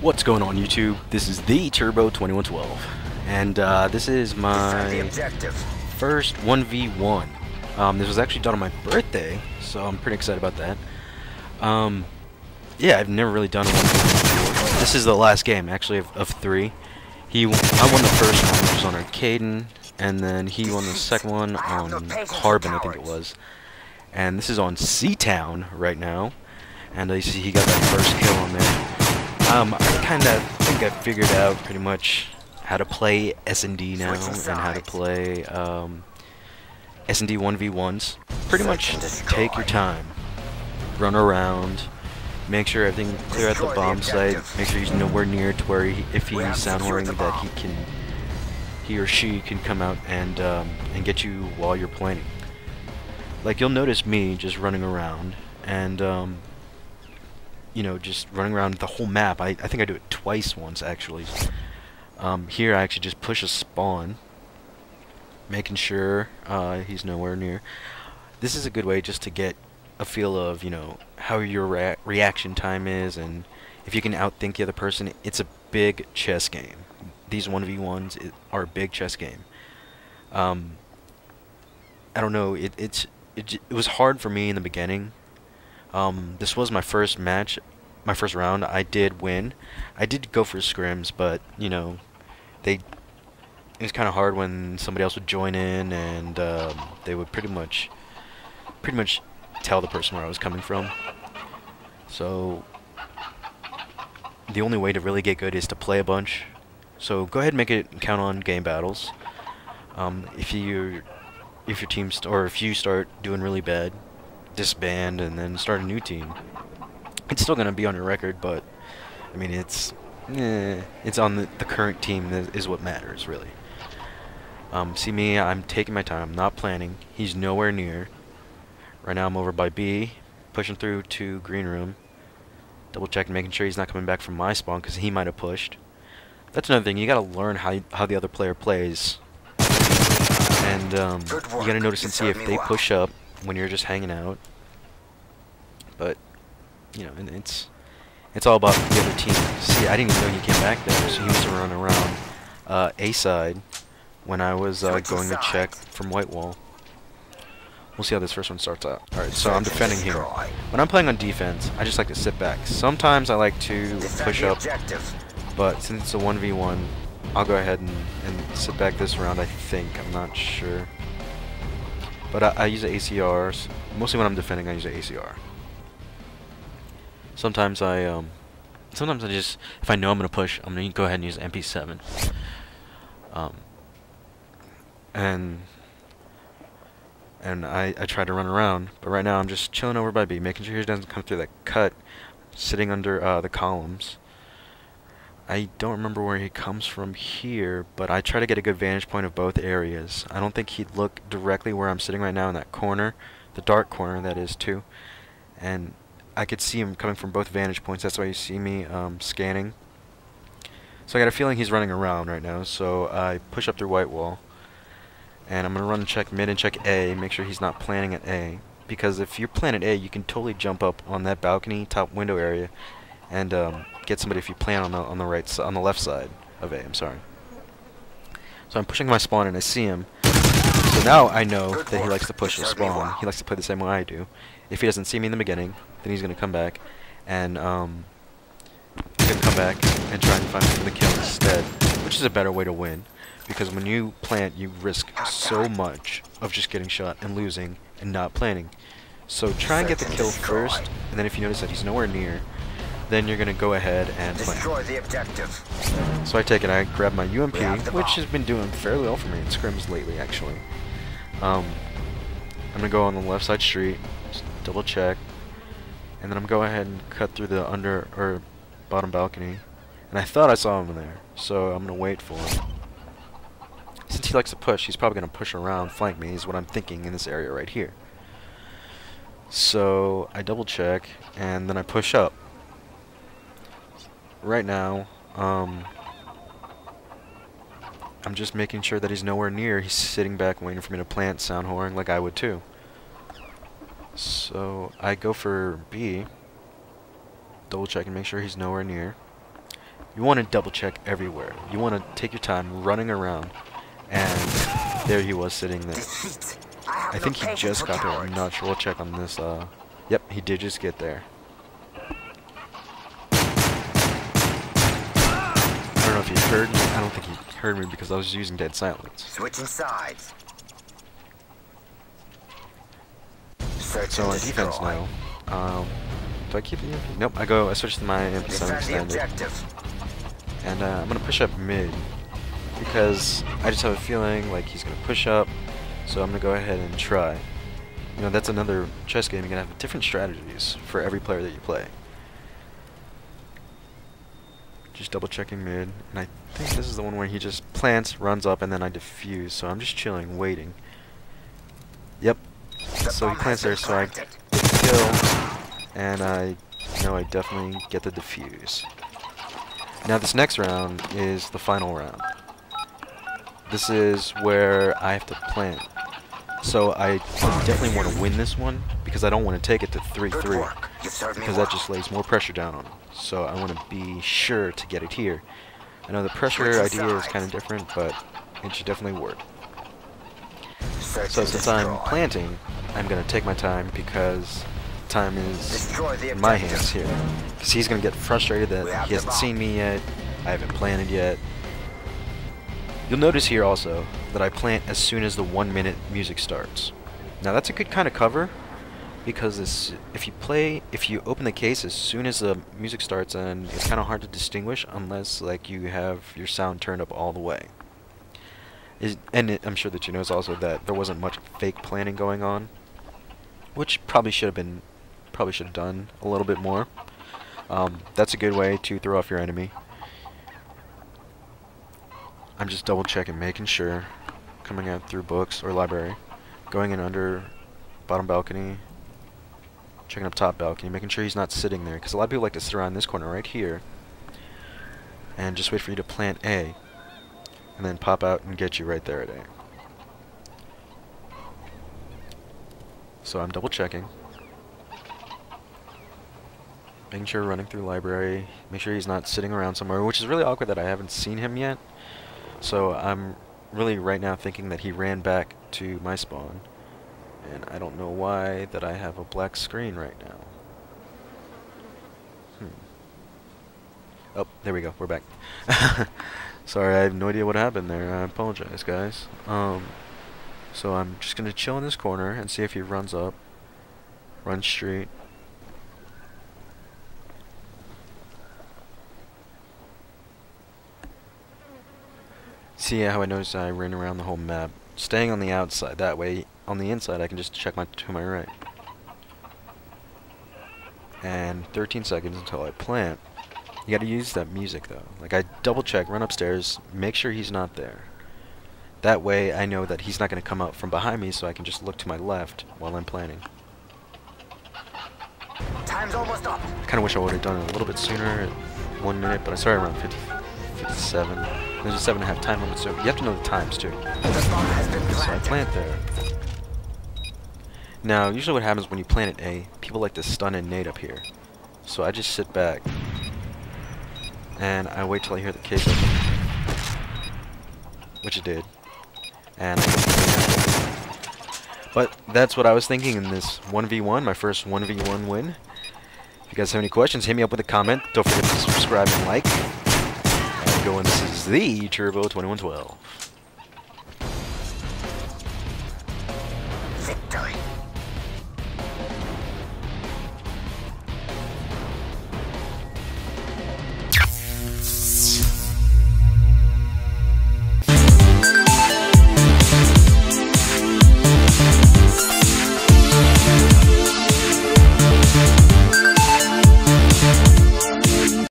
What's going on YouTube? This is the Turbo 2112 and this is my first 1v1. This was actually done on my birthday, so I'm pretty excited about that. Yeah, I've never really done a 1v1 before. This is the last game actually of three. I won the first one, which was on Katy, and then he won the second one on Carbon, I think it was. And this is on Seatown right now, and you see he got that first kill on there. I kind of think I figured out pretty much how to play S&D now, and how to play S&D 1v1s. Pretty much take your time, run around, make sure everything clear at the bomb site, make sure he's nowhere near to where if he's soundwhoring that he or she can come out and get you while you're playing. Like, you'll notice me just running around and you know, just running around the whole map. I think I do it twice once, actually. Here I actually just push a spawn, making sure he's nowhere near. This is a good way just to get a feel of, you know, how your reaction time is, and if you can outthink the other person. It's a big chess game. These 1v1s are a big chess game. I don't know, it was hard for me in the beginning. This was my first match, my first round. I did win. I did go for scrims, but you know, it was kind of hard when somebody else would join in, and they would pretty much tell the person where I was coming from. So the only way to really get good is to play a bunch. So go ahead and make it count on game battles. If your team if you start doing really bad, disband and then start a new team. It's still gonna be on your record, but I mean, it's on the current team that is what matters, really. See me, I'm taking my time, I'm not planning. He's nowhere near. Right now I'm over by B, pushing through to green room, double checking, making sure he's not coming back from my spawn, because he might have pushed. That's another thing, you gotta learn how the other player plays, and you gotta notice and see if they push up when you're just hanging out. But you know, and it's all about the other team. See, I didn't even know he came back there, so he was running around A side when I was going to check from white wall. We'll see how this first one starts out. Alright, so I'm defending here. When I'm playing on defense, I just like to sit back. Sometimes I like to push up, but since it's a 1v1, I'll go ahead and sit back this round, I think. I'm not sure. But I use the ACRs. Mostly when I'm defending, I use the ACR. Sometimes I just, if I know I'm gonna push, I'm gonna go ahead and use MP7. And I try to run around, but right now I'm just chilling over by B, making sure he doesn't come through that cut, sitting under the columns. I don't remember where he comes from here, but I try to get a good vantage point of both areas. I don't think he'd look directly where I'm sitting right now in that corner, the dark corner that is too, and I could see him coming from both vantage points. That's why you see me scanning. So I got a feeling he's running around right now, so I push up through white wall, and I'm gonna run and check mid and check A, make sure he's not planning at A, because if you're planning at A, you can totally jump up on that balcony top window area and get somebody if you plan on the left side of A. I'm sorry. So I'm pushing my spawn and I see him. So now I know that he likes to push the spawn. He likes to play the same way I do. If he doesn't see me in the beginning, then he's gonna come back and try and find me for the kill instead, which is a better way to win. Because when you plant, you risk so much of just getting shot and losing and not planning. So try and get the kill first, and then if you notice that he's nowhere near, then you're gonna go ahead and plant. So I take it, I grab my UMP, which has been doing fairly well for me in scrims lately, actually. I'm gonna go on the left side street, just double check, and then I'm gonna go ahead and cut through the bottom balcony. And I thought I saw him there, so I'm gonna wait for him. Since he likes to push, he's probably gonna push around, flank me, is what I'm thinking in this area right here. So I double check, and then I push up. Right now, I'm just making sure that he's nowhere near. He's sitting back waiting for me to plant, sound whoring like I would too. So I go for B, double check and make sure he's nowhere near. You want to double check everywhere. You want to take your time running around, and there he was sitting there. I think he just got there. I'm not sure. We'll check on this. Yep, he did just get there. I don't know if he heard me. I don't think he heard me because I was using dead silence. Switching sides. So on defense now. Do I keep the MP? Nope, I switch to my MP7 standard. And I'm gonna push up mid because I just have a feeling like he's gonna push up, so I'm gonna go ahead and try. You know, that's another chess game. You're gonna have different strategies for every player that you play. Just double checking mid, and I think this is the one where he just plants, runs up, and then I defuse. So I'm just chilling, waiting. Yep. So he plants there, so I get the kill, and I know I definitely get the defuse. Now this next round is the final round. This is where I have to plant. So I definitely want to win this one because I don't want to take it to 3-3 because that just lays more pressure down on him. So I want to be sure to get it here. I know the pressure idea is kind of different, but it should definitely work. So since I'm planting, I'm going to take my time because time is in my hands here. Because he's going to get frustrated that he hasn't seen me yet, I haven't planted yet. You'll notice here also that I plant as soon as the 1 minute music starts. Now that's a good kind of cover because if you open the case as soon as the music starts, and it's kind of hard to distinguish unless like you have your sound turned up all the way. I'm sure that you notice also that there wasn't much fake planning going on, which probably should have done a little bit more. That's a good way to throw off your enemy. I'm just double checking, making sure, coming out through books or library, going in under bottom balcony, checking up top balcony, making sure he's not sitting there, because a lot of people like to sit around this corner right here and just wait for you to plant A and then pop out and get you right there at A. So I'm double checking, making sure running through library, make sure he's not sitting around somewhere, which is really awkward that I haven't seen him yet. So I'm really right now thinking that he ran back to my spawn, and I don't know why that I have a black screen right now. Oh, there we go, we're back. Sorry, I have no idea what happened there. I apologize, guys. So I'm just gonna chill in this corner and see if he runs up, run street. See how I noticed I ran around the whole map, staying on the outside. That way, on the inside, I can just check to my right. And 13 seconds until I plant. You gotta use that music though. Like I double check, run upstairs, make sure he's not there. That way, I know that he's not gonna come up from behind me, so I can just look to my left while I'm planting. Time's almost up. I kind of wish I would have done it a little bit sooner, at 1 minute, but I started around 57. There's a 7.5 time limit, so you have to know the times too. So I plant there. Now, usually what happens when you plant at A, people like to stun and nade up here. So I just sit back, and I wait till I hear the case open, which it did. And but that's what I was thinking in this 1v1, my first 1v1 win. If you guys have any questions, hit me up with a comment. Don't forget to subscribe and like. And this is the Turbo 2112. Victory.